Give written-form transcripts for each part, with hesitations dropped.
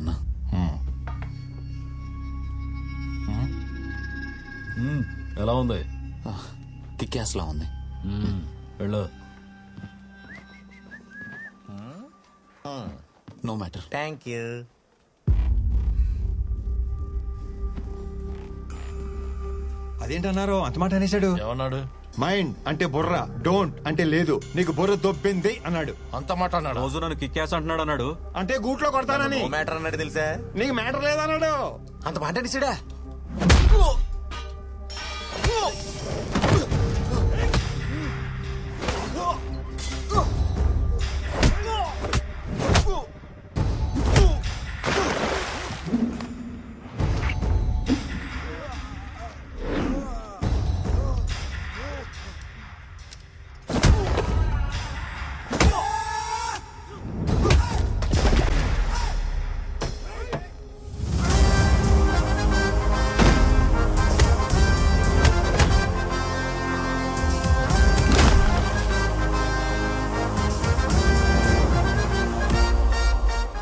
నాన్న. ఎలా ఉంది? కిక్యాస్ లా ఉంది. వెళ్ళు. No matter. Thank you. అదేంటన్నారు అంత మాట అనేసాడు? ఏమన్నాడు? మైండ్ అంటే బుర్ర, డోంట్ అంటే లేదు, నీకు బుర్ర దొబ్బింది అన్నాడు. అంత మాట అన్నాడు. రోజు నన్ను కిక్యాస్ అంటున్నాడు అన్నాడు. అంటే గూట్లో కొడతానని. మ్యాటర్ అన్నాడు తెలుసా? నీకు మ్యాటర్ లేదన్నాడు. అంత మాట అనేసాడా?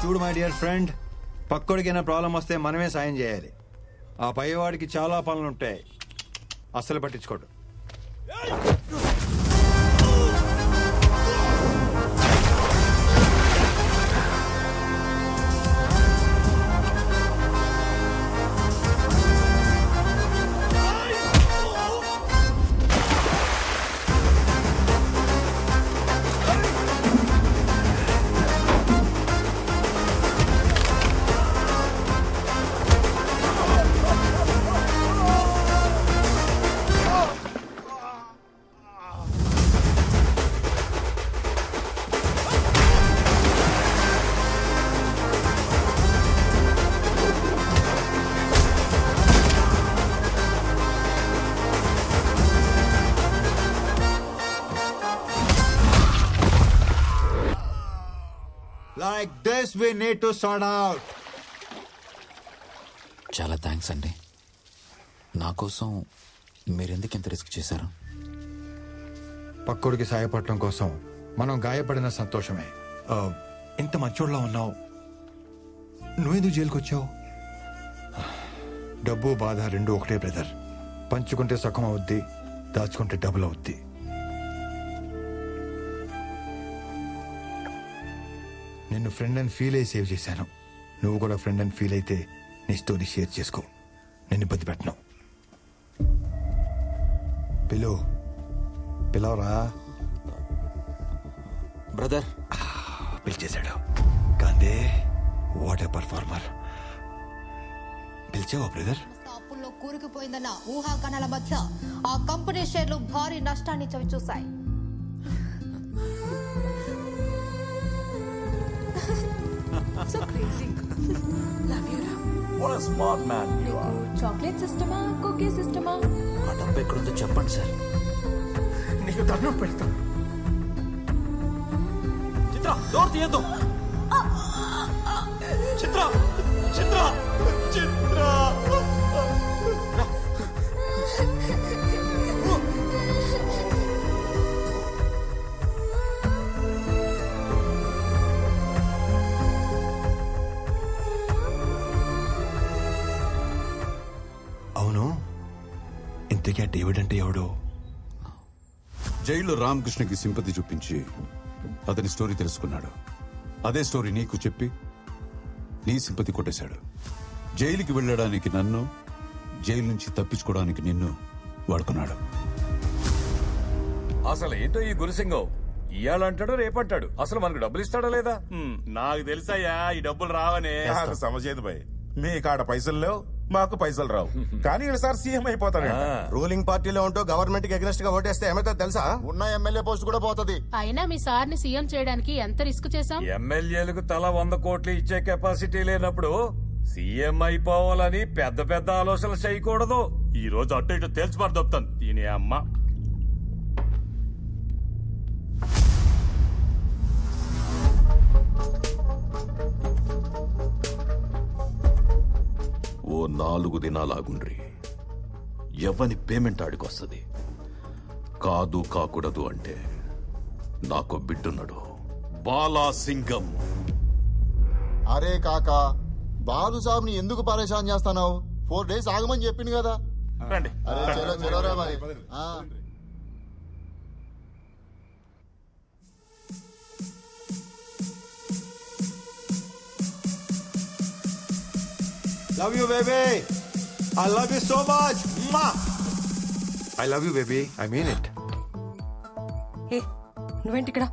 చూడు మై డియర్ ఫ్రెండ్, పక్కోడికైనా ప్రాబ్లం వస్తే మనమే సాయం చేయాలి. ఆ పైవాడికి చాలా పనులుంటాయి, అస్సలు పట్టించుకోడు. Like this we need to sort out. చాలా థ్యాంక్స్ అండి. నా కోసం మీరెందుకు ఇంత రిస్క్ చేశారు? పక్కోడికి సాయపడటం కోసం మనం గాయపడిన సంతోషమే. ఇంత మంచోళ్ళ ఉన్నావు, నువ్వెందుకు జైలుకి వచ్చావు? డబ్బు బాధ రెండు ఒకటే బ్రదర్. పంచుకుంటే సుఖం అవుద్ది, దాచుకుంటే డబుల్ అవుద్ది. నిన్ను ఫ్రెండ్ అని ఫీల్ అయ్యి సేవ్ చేశాను. నువ్వు కూడా ఫ్రెండ్ అని ఫీల్ అయితే నీ స్టోరీ షేర్ చేసుకో, నేను ఇబ్బంది పెట్టను. పిలవరా బ్రదర్. పిలిచేశాడు. కాందే, వాట్ ఏ పర్ఫార్మర్. పిలిచావా బ్రదర్? అప్పుల్లో కూరుకుపోయిందన్న ఊహాగానాల మధ్య ఆ కంపెనీ షేర్లు భారీ నష్టాన్ని చవిచూశాయి. So crazy. Love you, Ram. What a smart man you are. Chocolate సిస్టమా, కుకీ సిస్టమా? ఆ డబ్బు ఎక్కడుందో చెప్పండి సార్. నీకు దండం పెడతా. చిత్ర, డోర్ తీయద్దు. చిత్ర, చిత్ర, చిత్ర. అవును, ఇంతకీ డేవిడ్ అంటే ఎవడో? జైల్లో రామకృష్ణకి సింపతి చూపించి అతని స్టోరీ తెలుసుకున్నాడు. అదే స్టోరీ నీకు చెప్పి నీ సింపతి కొట్టేశాడు. జైలుకి వెళ్ళడానికి నన్ను, జైలు నుంచి తప్పించుకోవడానికి నిన్ను వాడుకున్నాడు. అసలు ఏంటో ఈ గురుసింగం, ఇయ్యాలంటాడు రేపంటాడు. అసలు మనకు డబ్బులు ఇస్తాడా లేదా? నాకు తెలుసయ్యా ఈ డబ్బులు రావనే. సమజేది భయ్, మీ కాడ పైసలు లేవు, మాకు పైసలు రావు, కానీ ఈసారి సీఎం అయిపోతాడు. రూలింగ్ పార్టీలో ఉంటూ గవర్నమెంట్ కి అగెన్స్ట్ గా ఓటేస్తే ఏమైతే తెలుసా? ఉన్న ఎమ్మెల్యే పోస్ట్ కూడా పోతుంది. అయినా మీ సార్ ని సీఎం చేయడానికి ఎంత రిస్క్ చేశాం? ఎమ్మెల్యేలకు తల 100 కోట్లు ఇచ్చే కెపాసిటీ లేనప్పుడు సీఎం అయిపోవాలని పెద్ద పెద్ద ఆలోచనలు చేయకూడదు. ఈ రోజు అటు ఇటు తేల్చిపారు దొప్తాను దీని అమ్మ. ఓ 4 దినాలాగుండ్రి, ఎవని పేమెంట్ ఆడికొస్తుంది. కాదు కాకూడదు అంటే నాకు బిడ్డున్నాడు, బాలాసింగం. అరే కాకా, బాలు సాబ్ ని ఎందుకు పరేషాన్ చేస్తున్నావు? 4 days ఆగమని చెప్పింది కదా. రండి. అరే చలో చలో రా మరి. Love you baby, I love you so much. I love you baby, I mean it. నువ్వేంటి ఇక్కడ?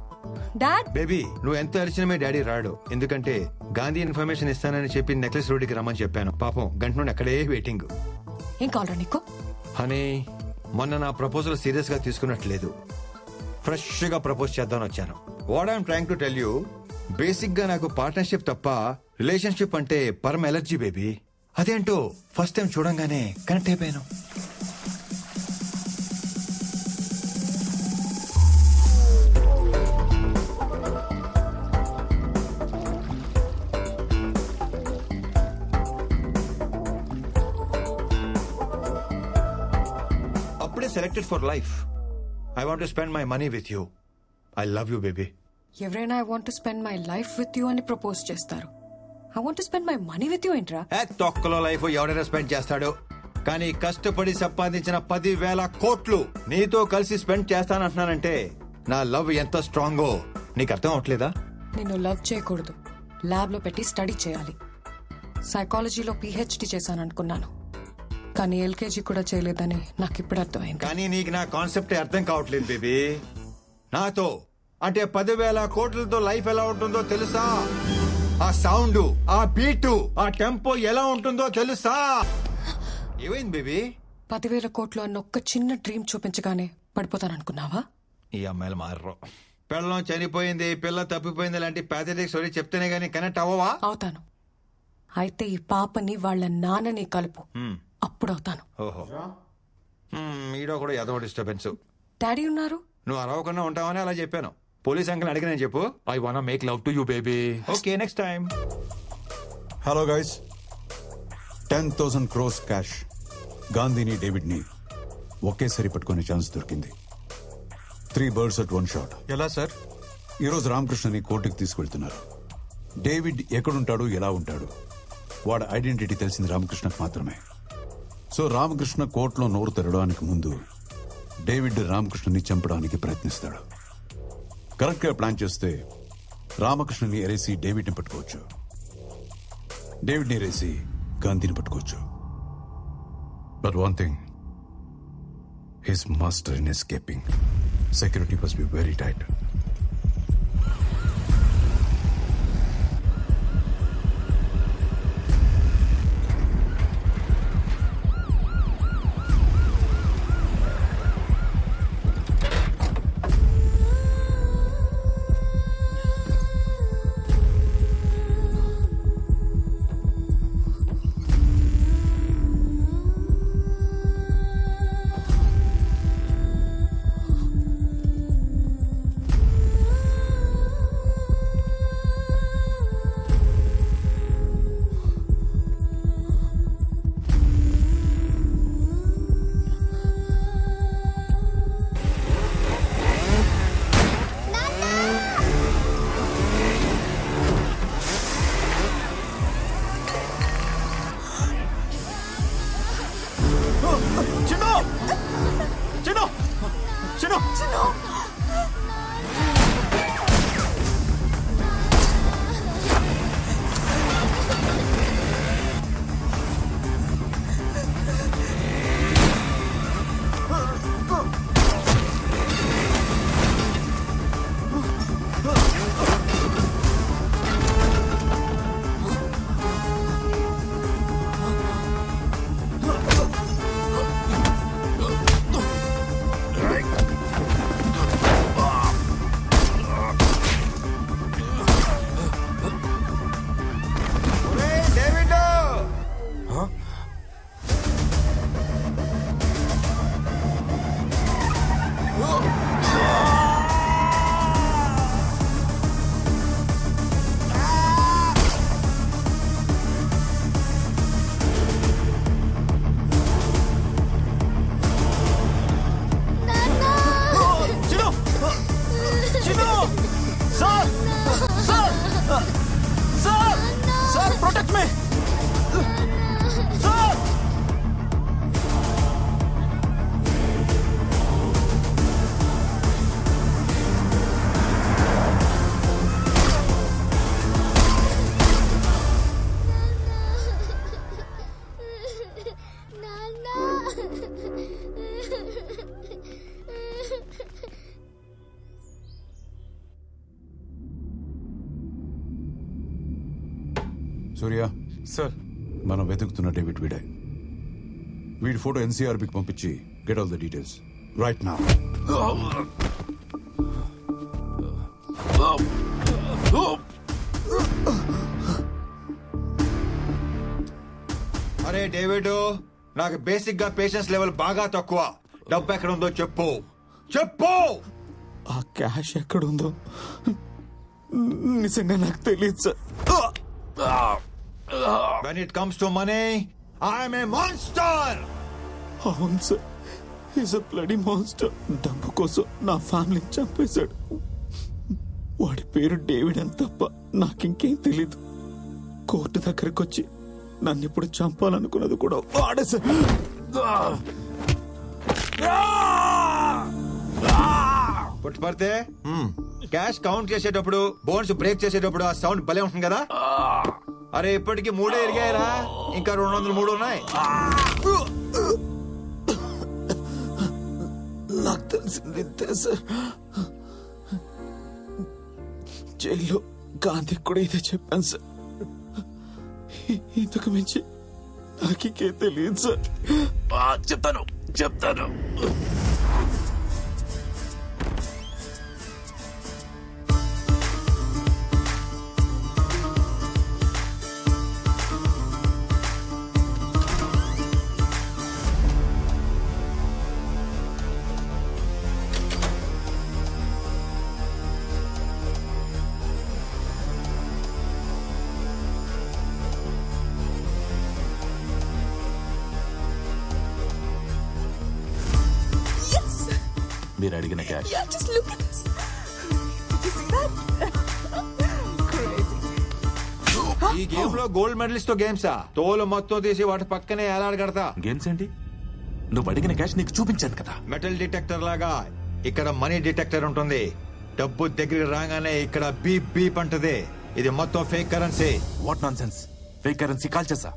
డాడ్ బేబీ, నువ్వు ఎంత అరిచినా మీ డాడీ రాడు. ఎందుకంటే గాంధీ ఇన్ఫర్మేషన్ ఇస్తానని చెప్పి నెక్లెస్ రోడ్డుకి రమ్మని చెప్పాను. పాపం గంట నుండి అక్కడే వెయిటింగ్. ఏం కావాలా నీకు? హనీ, మొన్న నా ప్రపోజల్ సీరియస్ గా తీసుకున్నట్లేదు. ఫ్రెష్ గా ప్రపోజ్ చేద్దామని వచ్చాను. What I'm trying to tell you, basic గా నాకు పార్ట్నర్షిప్ తప్ప రిలేషన్షిప్ అంటే పరమ ఎలర్జీ బేబీ. అదేంటో ఫస్ట్ టైం చూడంగానే కనెక్ట్ అయిపోయాను. అప్పుడే selected for life. I want to spend my money with you. I love you baby. ఎవరైనా I want to spend my life with you అని ప్రపోజ్ చేస్తారు. I want to spend my money with you ఏంట్రా? తొక్కలో life ఎవడైనా spend చేస్తాడు, కానీ కష్టపడి సంపాదించిన 10,000 కోట్లు నీతో కలిసి స్పెండ్ చేస్తానంటున్నానంటే నా లవ్ ఎంత స్ట్రాంగో నీకు అర్థం అవట్లేదా? నేను లవ్ చేయకూడదు, ల్యాబ్ లో పెట్టి స్టడీ చేయాలి. సైకాలజీలో PhD చేశాను అనుకున్నాను, కానీ LKG కూడా చేయలేదని నాకు ఇప్పుడు అర్థమైంది. కానీ నీకు నా కాన్సెప్ట్ అర్థం కావట్లేదు బేబీ. నాతో అంటే 10,000 కోట్లతో లైఫ్ ఎలా ఉంటుందో తెలుసా? ఆ సౌండ్, ఆ బీటు, ఆ టెంపో ఎలా ఉంటుందో తెలుసా? ఏమైంది బేబీ? 10,000 కోట్లు అన్న ఒక్క చిన్న డ్రీమ్ చూపించగానే పడిపోతాననుకున్నావా? ఈ అమ్మాయిలు మారరు. పిల్లం చనిపోయింది, పిల్ల తప్పిపోయింది లాంటి ప్యాథటిక్ స్టోరీ చెప్తేనే గానీ కనెక్ట్ అవ్వవా? అవుతాను. అయితే ఈ పాపని వాళ్ళ నాన్నని కలుపు, అప్పుడు అవుతాను. ఓహో, ఈడో కూడా ఏదో డిస్టర్బెన్స్. డాడీ ఉన్నారు, నువ్వు అరవకుండా ఉంటావని అలా చెప్పాను. పోలీస్ అంకుల్ అడిగిన చెప్పు, I want make love to you baby. Okay, next time. Hello guys, 10,000 crores cash గాంధీని డేవిడ్ ని ఒకేసారి పట్టుకునే ఛాన్స్ దొరికింది. 3 birds at 1 shot. ఎలా సార్? ఈరోజు రామకృష్ణని కోర్టుకి తీసుకెళ్తున్నారు. డేవిడ్ ఎక్కడుంటాడు, ఎలా ఉంటాడు, వాడి ఐడెంటిటీ తెలిసింది రామకృష్ణకు మాత్రమే. సో రామకృష్ణ కోర్టులో నోరు తెరవడానికి ముందు డేవిడ్ రామకృష్ణని చంపడానికి ప్రయత్నిస్తాడు. కరెక్ట్ గా ప్లాన్ చేస్తే రామకృష్ణని ఎరేసి డేవిడ్ ని పట్టుకోవచ్చు, డేవిడ్ ని ఎరేసి గాంధీని పట్టుకోవచ్చు. But one thing, his master in escaping. Security must be very tight. Sir మనం వెతుకుతున్న డేవిడ్ వీడే. వీడి ఫోటో ఎన్సీఆర్బికి పంపించి get all the details right now. అరే డేవిడ్, నాకు బేసిక్ గా పేషెన్స్ లెవెల్ బాగా తక్కువ. డబ్బు ఎక్కడ ఉందో చెప్పు చెప్పు. ఆ క్యాష్ ఎక్కడుందో నిజంగా నాకు తెలియదు sir. When it comes to money, I am a monster. అవును sir, is a bloody monster. డబ్బు కోసం నా ఫ్యామిలీని చంపేశాడు. వాడి పేరు డేవిడ్ అని తప్ప నాకింకేం తెలీదు. కోర్టు దగ్గరకు వచ్చి నన్ను ఇప్పుడు చంపాలనుకున్నది కూడా వాడే సార్. పుట్టుపడితే క్యాష్ కౌంట్ చేసేటప్పుడు, బోన్స్ బ్రేక్ చేసేటప్పుడు ఆ సౌండ్ భలే ఉంటుంది కదా. అరే ఇప్పటికి 3 ఎరిగాయరా, ఇంకా 203 ఉన్నాయి. నాకు తెలిసింది ఇంతే సార్. జైల్లో గాంధీ కూడా ఇదే చెప్పాను సార్. ఇంతకు మించి నాకే తెలియదు సార్. చెప్తాను. మీరు అడిగిన క్యాష్. ఈ గేమ్ లో గోల్డ్ మెడలిస్ట్ తో గేమ్సా? తోలు మొత్తం తీసి వాటి పక్కనే ఏలాడగడతా. గేమ్స్ ఏంటి? నువ్వు అడిగిన క్యాష్ నీకు చూపించాను కదా. మెటల్ డిటెక్టర్ లాగా ఇక్కడ మనీ డిటెక్టర్ ఉంటుంది. డబ్బు దగ్గరికి రాగానే ఇక్కడ బీప్ బీప్ అంటది. ఇది మొత్తం fake currency. What non sense. Fake currency call చేసా,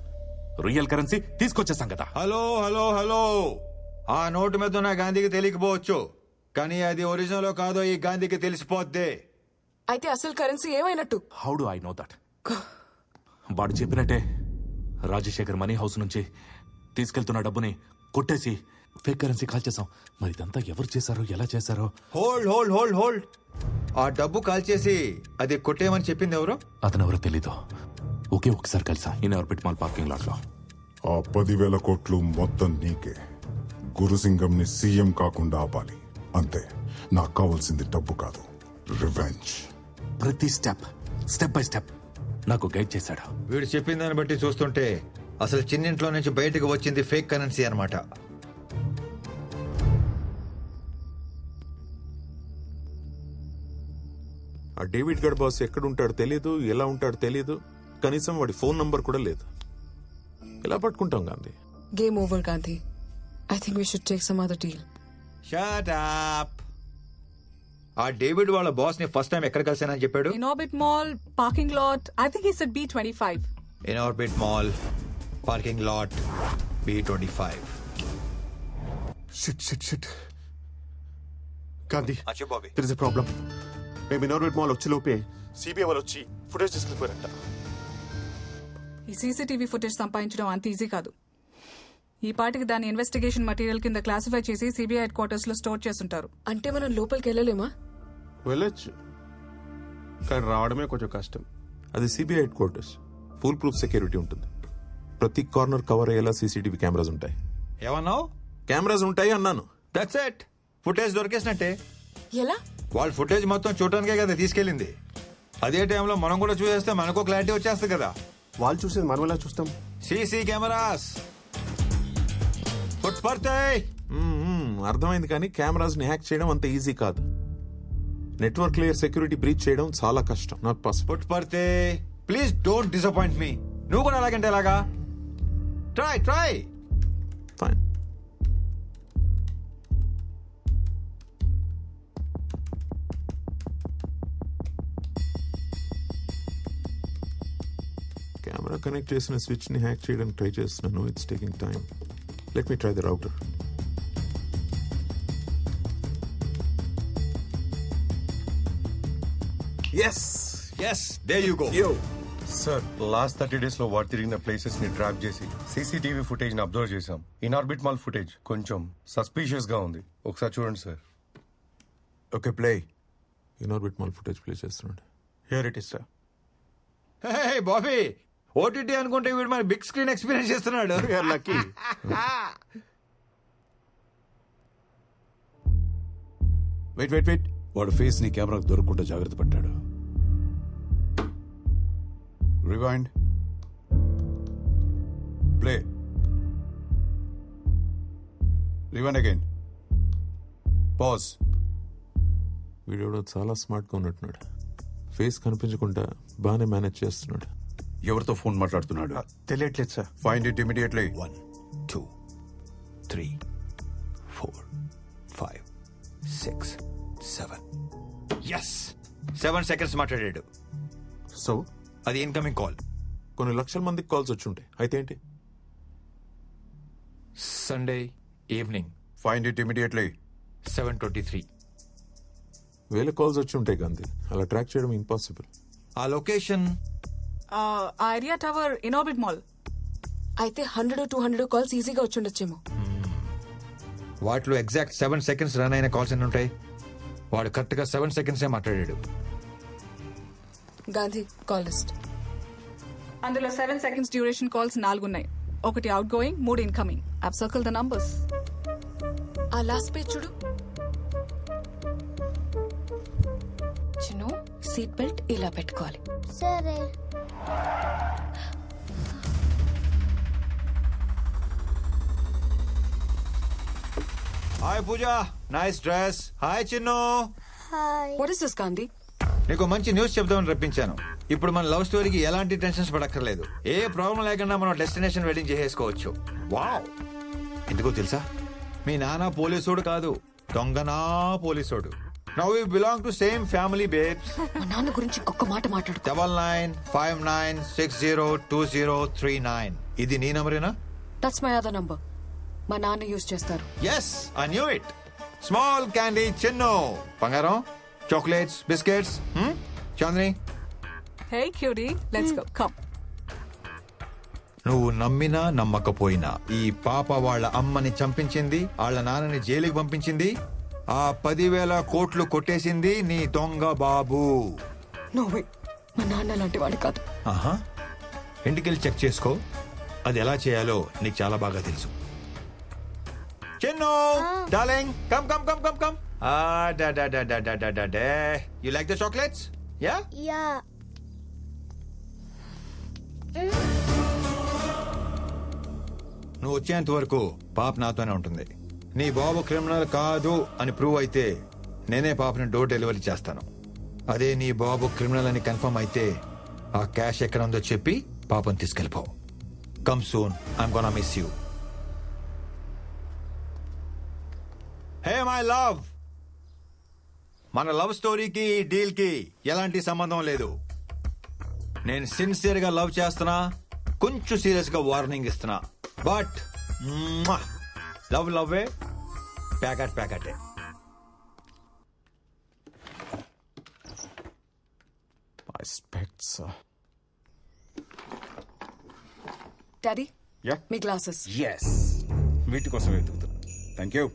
రియల్ కరెన్సీ తీసుకొచ్చేసాం కదా. హలో, ఆ నోటు మీద ఉన్న గాంధీకి తెలియకపోవచ్చు, కానీ అది ఒరిజినల్ కాదో ఈ గాంధీకి తెలిసిపోద్ది. అయితే అసలు కరెన్సీ ఏమైనట్టు? How do I know that? వాడు చెప్పినట్టే రాజశేఖర్ మనీ హౌస్ నుంచి తీసుకెళ్తున్న డబ్బుని కొట్టేసి ఫేక్ కరెన్సీ కాల్ చేసాం. మరి ఇదంతా ఎవరు చేశారో, ఎలా చేశారో? హోల్డ్. ఆ డబ్బు కాల్ చేసి అది కొట్టేయమని చెప్పింది ఎవరు? అతనెవరో తెలీదు. ఒకే ఒకసారి కలిసా in orbit mall parking lot లో. ఆ 10,000 కోట్లు మొత్తం నీకే. గురుసింగంని సీఎం కాకుండా ఆపాలి అంతే. నాకు కావాల్సింది డబ్బు కాదు, రివెంజ్. ప్రతి స్టెప్ బై స్టెప్ నాకు గైడ్ చేశాడు. వీడు చెప్పిన దాన్ని బట్టి చూస్తుంటే అసలు చిన్నింట్లో నుంచి బయటకు వచ్చింది ఫేక్ కరెన్సీ అన్నమాట. ఆ డేవిడ్ గడ్ బాస్ ఎక్కడుంటాడో తెలీదు, ఎలా ఉంటాడో తెలీదు, కనీసం వాడి ఫోన్ నంబర్ కూడా లేదు. ఎలా పట్టుకుంటాం Gandhi? Game over Gandhi. I think we should take some other deal. Shut up. ఆ డేవిడ్ వాళ్ళ బాస్ ని ఫస్ట్ టైం ఎక్కడ కలిసానని చెప్పాడు? In orbit mall parking lot. I think he said B25. In orbit mall parking lot B25. Shit Gandhi, Bobby, there is a problem. మేము in orbit mall వచ్చి లోపే CBI వాళ్ళు వచ్చి ఫుటేజ్ తీసుకెళ్ళిపోయారంట. ఈ సీసీటీవీ ఫుటేజ్ సంపాదించడం అంత ఈజీ కాదు. ఈ పాటికి దాని ఇన్వెస్టిగేషన్ మెటీరియల్ కింద క్లాసిఫై చేసి సిబిఐ హెడ్ క్వార్టర్స్ లో స్టోర్ చేస్తుంటారు. అంటే మనం లోపలికి వెళ్ళలేమా? వెళ్ళొచ్చు, కానీ రావడమే కొంచెం కష్టం. అది CBI head quarters, full proof security ఉంటుంది. ప్రతి కార్నర్ కవర్ అయ్యేలా సీసీటీవీ కెమెరాస్ ఉంటాయి. ఏమన్నావు? కెమెరాస్ ఉంటాయి అన్నాను. That's it. ఫుటేజ్ దొరికేసినట్టే. ఎలా? వాళ్ళు ఫుటేజ్ మొత్తం చూడటానికే కదా తీసుకెళ్ళింది. అదే టైంలో మనం కూడా చూసేస్తే మనకు క్లారిటీ వచ్చేస్తుంది కదా. వాళ్ళు చూసేది మనం ఎలా చూస్తాం? సీసీ కెమెరాస్ పడతాయి. అర్థమైంది, కానీ కెమెరాస్ ని హ్యాక్ చేయడం అంత ఈజీ కాదు. నెట్వర్క్ లేయర్ సెక్యూరిటీ బ్రీచ్ చేయడం చాలా కష్టం. నాకు పుట్ పడితే ప్లీజ్ డోంట్ డిసప్పాయింట్ మీ. నువ్వు కూడా అలాగంటే ఎలాగా? Try fine. కెమెరా కనెక్ట్ చేసిన స్విచ్ ని హ్యాక్ చేయడానికి ట్రై చేస్తున్నాను. It's taking time. Let me try the router. Yes, there you go. Yo, sir last 30 days లో వాడు తిరిగిన ప్లేసెస్ ని ట్రాప్ చేసి సీసీటీవీ ఫుటేజ్ ని అబ్జర్వ్ చేశాం. ఇన్ ఆర్బిట్ మాల్ ఫుటేజ్ కొంచెం సస్పీషియస్ గా ఉంది. ఒకసారి చూడండి సార్. Okay play. Inorbit mall footage play చేస్తున్నాడు. Here it is sir. Hey Bobby, OTT అనుకుంటే వీడు మరి బిగ్ స్క్రీన్ ఎక్స్పీరియన్స్ చేస్తున్నాడు. లక్కీ. వెయిట్ వాడు ఫేస్ ని కెమెరాకు దొరకకుండా జాగ్రత్త పడ్డాడు. Rewind, play, rewind again, pause. వీడియోలో చాలా స్మార్ట్ గా ఉన్నట్టున్నాడు. ఫేస్ కనిపించకుండా బాగానే మేనేజ్ చేస్తున్నాడు. ఎవరితో ఫోన్ మాట్లాడుతున్నాడు తెలియట్లేదు sir. Find it immediately. 1 2 3 4 5 6 7. Yes, 7 seconds మాట్లాడాడు. సో అది ఇన్కమింగ్ కాల్. కొన్ని లక్షల మందికి కాల్స్ వచ్చి ఉంటాయి. అయితే ఏంటి? Sunday evening. Find it immediately. 7:23. వేల కాల్స్ వచ్చి ఉంటాయి గాంధీ. అలా ట్రాక్ చేయడం ఇంపాసిబుల్. ఆ లొకేషన్ ఆ ఏరియా టవర్ ఇన్ఆర్బిట్ మాల్. అయితే 100-200 కాల్స్ ఈజీగా వచ్చుండొచ్చేమో. వాటిలో ఎగ్జాక్ట్ 7 seconds రన్ అయిన కాల్స్ ఎన్ని ఉంటాయి? వాడు కరెక్ట్ గా 7 seconds మాట్లాడాడు. Gandhi call list. అందులో 7 seconds డ్యూరేషన్ కాల్స్ 4 ఉన్నాయి. ఒకటి outgoing, 3 incoming. I've circle the numbers. ఆ లాస్ట్ పేజ్ చూడు. చిన్ను, సీట్ బెల్ట్ ఇలా పెట్టుకోవాలి. సరే. Hi Pooja, nice dress. Hi Chinnu. Hi. What is this Gandhi? నీకు మంచి న్యూస్ చెప్దామని రప్పించాను. ఇప్పుడు మన లవ్ స్టోరీకి ఎలాంటి టెన్షన్స్ పడక్కర్లేదు. ఏ ప్రాబ్లం లేకుండా మనం డెస్టినేషన్ వెడ్డింగ్ చేసేసుకోవచ్చు. వావ్! ఎందుకో తెలుసా? మీ నాన్న పోలీసోడు కాదు, దొంగనా పోలీసోడు. Now we belong to same family babes. మా నాన్న గురించి ఒక్క మాట మాట్లాడు. 9959602039. ఇది నీ నంబరేనా? That's my other number. మా నాన్న యూజ్ చేస్తారు. Yes, I knew it. Small candy Chinnu. బంగారం, chocolates, biscuits. Chandni. Hey cutie, let's go. Come. నువ్వు నమ్మినా నమ్మకపోయినా ఈ పాప వాళ్ళ అమ్మని చంపించింది, వాళ్ళ నాన్నని జైలుకి పంపించింది, ఆ 10,000 కోట్లు కొట్టేసింది నీ దొంగ బాబు. నో వే, మా నాన్న లాంటి వాడు కాదు. ఆహా, ఇంటికెళ్ళి చెక్ చేసుకో. అది ఎలా చేయాలో నీకు చాలా బాగా తెలుసు. Chinnu darling, come come come come come. You like the chocolates? Yeah yeah. నువ్వు వచ్చేంత వరకు పాప నాతోనే ఉంటుంది. నీ బాబు క్రిమినల్ కాదు అని ప్రూవ్ అయితే నేనే పాపని డోర్ డెలివరీ చేస్తాను. అదే నీ బాబు క్రిమినల్ అని కన్ఫర్మ్ అయితే ఆ క్యాష్ ఎక్కడ ఉందో చెప్పి పాపని తీసుకెళ్ళిపో. Come soon, I'm gonna miss you. Hey my love, మన లవ్ స్టోరీకి ఈ డీల్ కి ఎలాంటి సంబంధం లేదు. నేను సిన్సియర్ గా లవ్ చేస్తున్నా, కొంచెం సీరియస్ గా వార్నింగ్ ఇస్తున్నా. బట్ లవ్ లవ్వే, ప్యాకెట్ ప్యాకెటే. My specs. డాడీ, యా, మీ గ్లాసెస్. ఎస్, వీటి కోసం వెతుకుతున్నా. Thank you.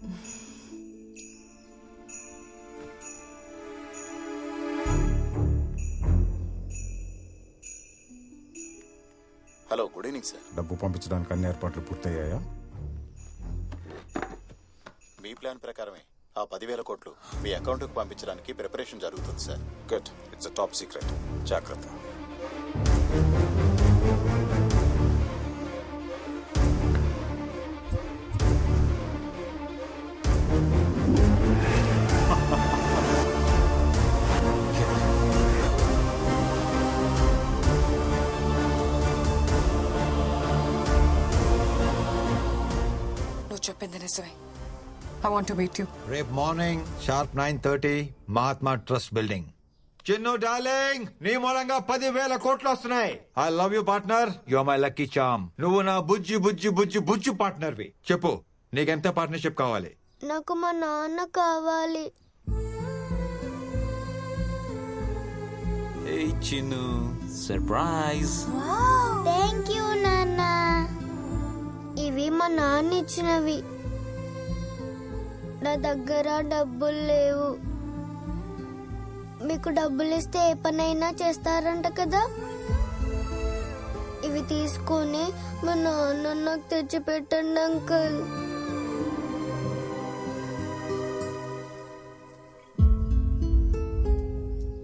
Hello, good evening sir. డబ్బు పంపించడానికి అన్ని ఏర్పాట్లు పూర్తయ్యాయా? మీ ప్లాన్ ప్రకారమే ఆ 10,000 కోట్లు మీ అకౌంట్కి పంపించడానికి ప్రిపరేషన్ జరుగుతుంది sir. Good, it's top secret. జాగ్రత్త. నువ్వు చెప్పింది నిజమే. I want to meet you. రేపు morning sharp 9:30 Mahatma trust building. Chinnu darling, నీ మూలంగా 10,000 కోట్లు వస్తున్నాయి. I love you partner, you are my lucky charm. నువ్వు నా బుజ్జి బుజ్జి బుజ్జి బుజ్జి పార్ట్నర్వి. చెప్పు, నీకెంత పార్ట్నర్షిప్ కావాలి? నాకు మా నాన్న కావాలి. చిన్ను సర్ప్రైజ్. థ్యాంక్ యూ నాన్న. ఇవి మా నాన్న ఇచ్చినవి. నా దగ్గర డబ్బులు లేవు. మీకు డబ్బులు ఇస్తే ఏ పనైనా చేస్తారంట కదా. ఇవి తీసుకొని మా నాన్న నాకు తెచ్చిపెట్టండి అంకుల్.